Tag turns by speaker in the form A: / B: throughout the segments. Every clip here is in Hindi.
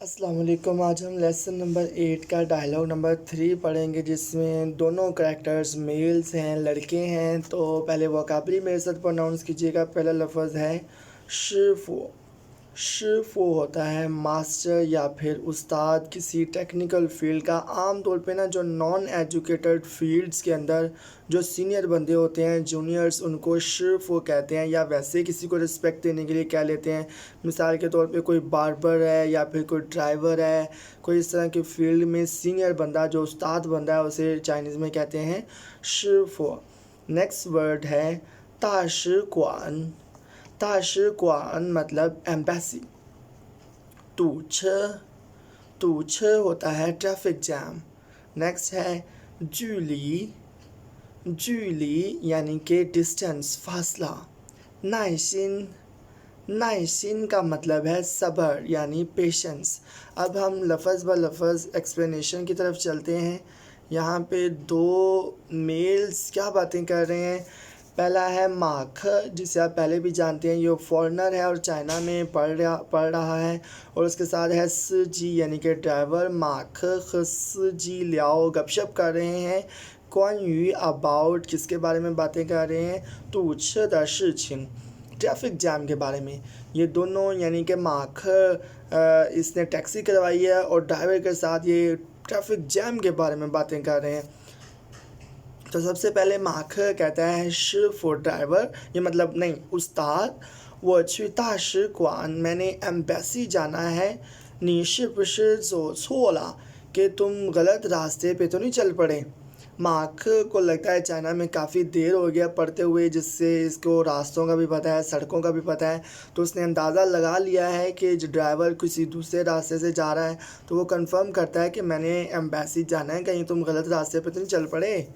A: अस्सलाम वालेकुम। आज हम लेसन नंबर 8 का डायलॉग नंबर 3 पढ़ेंगे, जिसमें दोनों करैक्टर्स मेल्स हैं, लड़के हैं। तो पहले वोकैबुलरी मेरे साथ प्रोनाउंस कीजिएगा। पहला लफ्ज़ है शिफो। शिफो होता है मास्टर या फिर उस्ताद किसी टेक्निकल फील्ड का। आम तौर पे ना जो नॉन एजुकेटेड फील्ड्स के अंदर जो सीनियर बंदे होते हैं, जूनियर्स, उनको शिफो कहते हैं, या वैसे किसी को रिस्पेक्ट देने के लिए कह लेते हैं। मिसाल के तौर पे कोई बार्बर है या फिर कोई ड्राइवर है, कोई इस तरह के फील्ड में सीनियर बंदा जो उस्ताद बंदा है, उसे चाइनीज़ में कहते हैं शिफो। नेक्स्ट वर्ड है ताशिक्वान। ताशिक्वान मतलब एम्बेसी। तूछ तूछ होता है ट्रैफिक जैम। नेक्स्ट है जूली। जूली यानी कि डिस्टेंस, फासला। नाइसिन। नाइसिन का मतलब है सब्र यानी पेशेंस। अब हम लफ्ज़ ब लफ्ज़ एक्सप्लेनेशन की तरफ चलते हैं। यहाँ पे दो मेल्स क्या बातें कर रहे हैं। पहला है माख, जिसे आप पहले भी जानते हैं, ये फॉरेनर है और चाइना में पढ़ रहा है। और उसके साथ है स जी यानी कि ड्राइवर। माख खस जी लियाओ गपशप कर रहे हैं। कौन यू अबाउट किसके बारे में बातें कर रहे हैं। तूछ द शिचिंग ट्रैफिक जैम के बारे में। ये दोनों यानी कि माख इसने टैक्सी करवाई है और ड्राइवर के साथ ये ट्रैफिक जैम के बारे में बातें कर रहे हैं। तो सबसे पहले माख कहता है श फॉर ड्राइवर, ये मतलब नहीं उस्ताद। वो छुता शिक्वान मैंने एम्बेसी जाना है। नी शिप जो छोला कि तुम गलत रास्ते पे तो नहीं चल पड़े। माख को लगता है चाइना में काफ़ी देर हो गया पढ़ते हुए, जिससे इसको रास्तों का भी पता है, सड़कों का भी पता है। तो उसने अंदाज़ा लगा लिया है कि जो ड्राइवर किसी दूसरे रास्ते से जा रहा है, तो वो कंफर्म करता है कि मैंने एम्बेसी जाना है, कहीं तुम गलत रास्ते पे तो नहीं चल पड़े।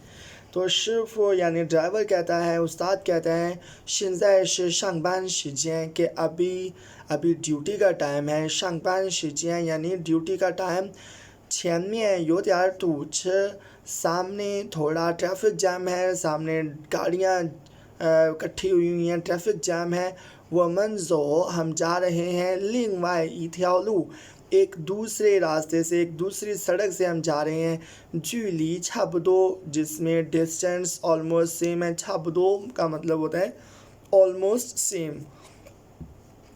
A: तो शिफ यानी ड्राइवर कहता है, उस्ताद कहता है शिंजाए शि शांगबान शिजियाँ कि अभी ड्यूटी का टाइम है। शांगबान शिजियाँ यानी ड्यूटी का टाइम। 前面有点堵车， सामने थोड़ा ट्रैफिक जैम है, सामने गाड़ियाँ इकट्ठी हुई हैं, ट्रैफिक जैम है। वमन जो हम जा रहे हैं, लिंगवाई इथियालू एक दूसरे रास्ते से, एक दूसरी सड़क से हम जा रहे हैं। जूली छाबदो जिसमें डिस्टेंस ऑलमोस्ट सेम है। छाबदो का मतलब होता है ऑलमोस्ट सेम,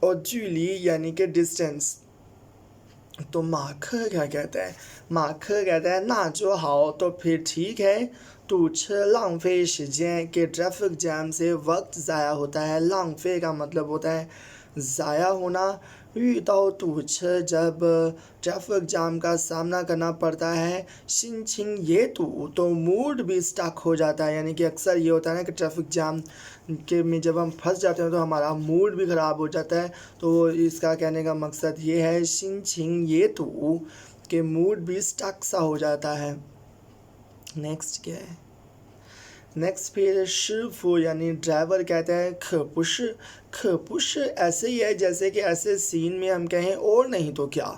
A: और जूली यानी कि डिस्टेंस। तो माख क्या कहता है। माख कहता है ना जो हाओ तो फिर ठीक है। तूछ लांगफे शिजियाँ के ट्रैफिक जैम से वक्त ज़ाया होता है। लांगफे का मतलब होता है ज़ाया होना। यूताओ तूछ जब ट्रैफिक जाम का सामना करना पड़ता है। शिनचिंग ये तो मूड भी स्टक हो जाता है। यानी कि अक्सर ये होता है ना कि ट्रैफिक जाम के में जब हम फंस जाते हैं तो हमारा मूड भी ख़राब हो जाता है। तो इसका कहने का मकसद ये है शिनचिंग ये तो कि मूड भी स्टक सा हो जाता है। नेक्स्ट क्या है। नेक्स्ट फिर शिफो यानी ड्राइवर कहता है खपुश। खपुश ऐसे ही है जैसे कि ऐसे सीन में हम कहें और नहीं तो क्या।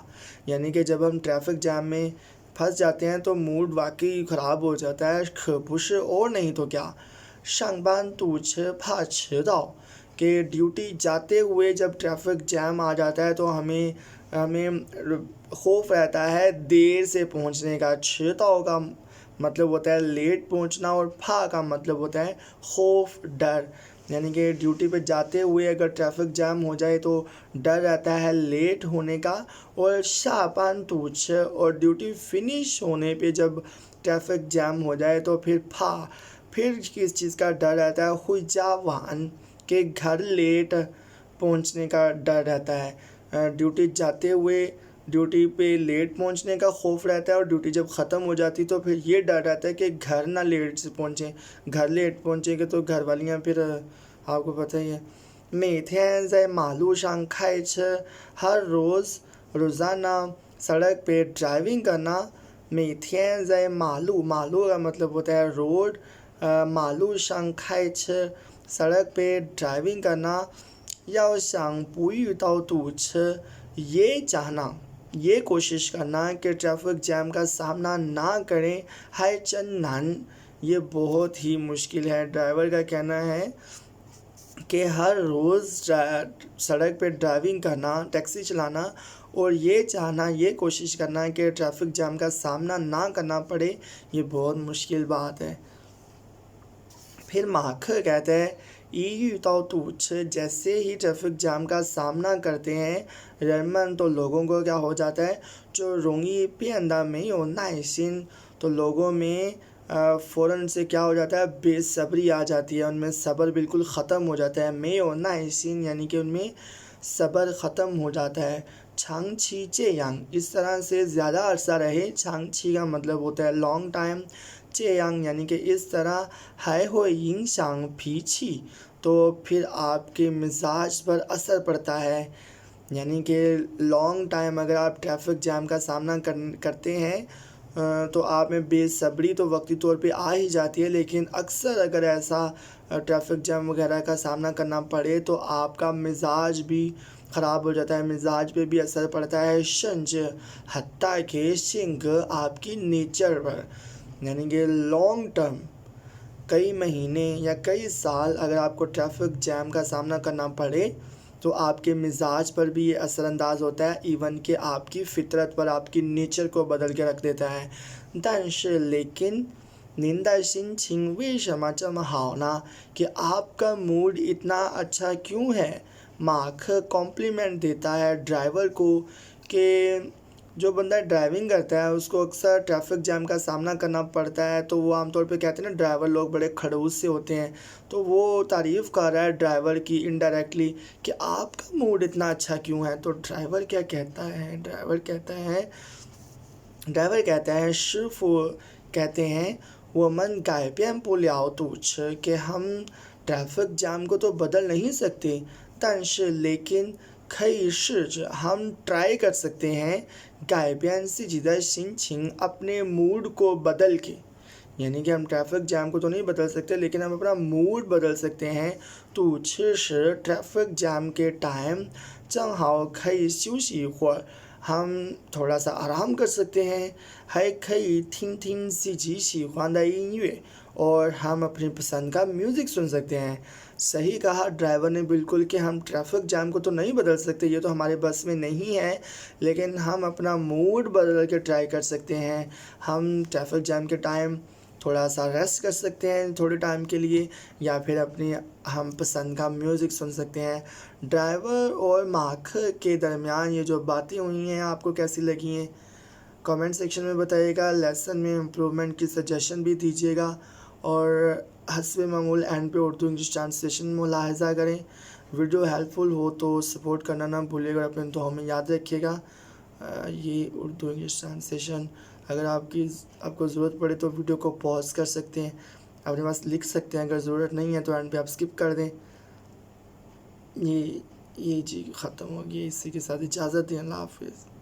A: यानी कि जब हम ट्रैफिक जाम में फंस जाते हैं तो मूड वाकई ख़राब हो जाता है। खपुश और नहीं तो क्या। शांगबान तूछ फा छिदाओ कि ड्यूटी जाते हुए जब ट्रैफिक जैम आ जाता है तो हमें खौफ रहता है देर से पहुंचने का। छिदाओ का मतलब होता है लेट पहुंचना, और फा का मतलब होता है खौफ, डर। यानी कि ड्यूटी पे जाते हुए अगर ट्रैफिक जैम हो जाए तो डर रहता है लेट होने का। और शापान तूछ और ड्यूटी फिनिश होने पे जब ट्रैफिक जैम हो जाए तो फिर किस चीज़ का डर रहता है। हुईजा वाहन के घर लेट पहुंचने का डर रहता है। ड्यूटी जाते हुए ड्यूटी पे लेट पहुंचने का खौफ रहता है, और ड्यूटी जब ख़त्म हो जाती तो फिर ये डर रहता है कि घर ना लेट से पहुंचें। घर लेट पहुंचेंगे तो घर वालियाँ फिर आपको पता ही है। मेथेन ज़ै मालू शांखाई हर रोज़ाना सड़क पे ड्राइविंग करना। मेथेन ज़ै मालू का मतलब होता है रोड। मालू शांखाई सड़क पे ड्राइविंग करना। याओ शांग पुयू ताओ तूछ ये चाहना, ये कोशिश करना कि ट्रैफिक जैम का सामना ना करें। हाय चन नान ये बहुत ही मुश्किल है। ड्राइवर का कहना है कि हर रोज़ सड़क पे ड्राइविंग करना, टैक्सी चलाना और ये चाहना, ये कोशिश करना कि ट्रैफिक जाम का सामना ना करना पड़े, ये बहुत मुश्किल बात है। फिर मार्क कहते हैं जैसे ही ट्रैफिक जाम का सामना करते हैं रेमन, तो लोगों को क्या हो जाता है, जो रोंगी पियंदा में हो नाइसिन, तो लोगों में फ़ौरन से क्या हो जाता है, बेसब्री आ जाती है, उनमें सब्र बिल्कुल ख़त्म हो जाता है। मे हो नाइसिन यानी कि उनमें सब्र ख़त्म हो जाता है। छांग छी चे यांग, इस तरह से ज़्यादा अरसा रहे। छांग छी का मतलब होता है लॉन्ग टाइम, चे यांग यानी कि इस तरह। है हो यिंग शांग पीछी, तो फिर आपके मिजाज पर असर पड़ता है, यानी कि लॉन्ग टाइम अगर आप ट्रैफिक जाम का सामना करते हैं तो आप में बेसब्री तो वक्ती तौर पे आ ही जाती है, लेकिन अक्सर अगर ऐसा ट्रैफिक जाम वगैरह का सामना करना पड़े तो आपका मिजाज भी ख़राब हो जाता है, मिजाज पे भी असर पड़ता है। शंज हत्ता के शिंग, आपकी नेचर पर, यानी कि लॉन्ग टर्म कई महीने या कई साल अगर आपको ट्रैफिक जैम का सामना करना पड़े तो आपके मिजाज पर भी ये असरअंदाज होता है, इवन कि आपकी फ़ितरत पर, आपकी नेचर को बदल के रख देता है। दंश लेकिन निंदा शिन छिंग वे क्षमा हावना, कि आपका मूड इतना अच्छा क्यों है। मार्क कॉम्प्लीमेंट देता है ड्राइवर को कि जो बंदा ड्राइविंग करता है उसको अक्सर ट्रैफिक जाम का सामना करना पड़ता है, तो वो आमतौर पे कहते हैं ना, ड्राइवर लोग बड़े खड़ूस से होते हैं, तो वो तारीफ़ कर रहा है ड्राइवर की इनडायरेक्टली कि आपका मूड इतना अच्छा क्यों है। तो ड्राइवर क्या कहता है, ड्राइवर कहता है सिर्फ कहते हैं वो मन गायपियम पोलियाओ तुझ, कि हम ट्रैफिक जाम को तो बदल नहीं सकते, तंश लेकिन खई शिज, हम ट्राई कर सकते हैं गायबियन से जिदा शिन छिंग, अपने मूड को बदल के, यानी कि हम ट्रैफिक जाम को तो नहीं बदल सकते लेकिन हम अपना मूड बदल सकते हैं। तो ट्रैफिक जाम के टाइम चंग हाओ खई सूशी हो, हम थोड़ा सा आराम कर सकते हैं। है खई थिंग थिंग सी जी सी ख्वादा इंयुए, और हम अपनी पसंद का म्यूज़िक सुन सकते हैं। सही कहा ड्राइवर ने बिल्कुल कि हम ट्रैफिक जाम को तो नहीं बदल सकते, ये तो हमारे बस में नहीं है, लेकिन हम अपना मूड बदल के ट्राई कर सकते हैं। हम ट्रैफिक जाम के टाइम थोड़ा सा रेस्ट कर सकते हैं थोड़े टाइम के लिए, या फिर अपनी हम पसंद का म्यूज़िक सुन सकते हैं। ड्राइवर और मार्क के दरमियान ये जो बातें हुई हैं आपको कैसी लगी हैं, कमेंट सेक्शन में बताइएगा। लेसन में इम्प्रूवमेंट की सजेशन भी दीजिएगा, और हस्बे मामूल एंड पे उर्दू इंग्लिश ट्रांसलेशन मुलाहिज़ा करें। वीडियो हेल्पफुल हो तो सपोर्ट करना ना भूलिएगा और अपने दुआओं में याद रखिएगा। ये उर्दू इंग्लिश ट्रांसलेशन, अगर आपको ज़रूरत पड़े तो वीडियो को पॉज कर सकते हैं, अपने पास लिख सकते हैं, अगर ज़रूरत नहीं है तो एंड पे आप स्किप कर दें। ये जी ख़त्म हो गई, इसी के साथ इजाज़त दें, अल्लाह हाफ़िज़।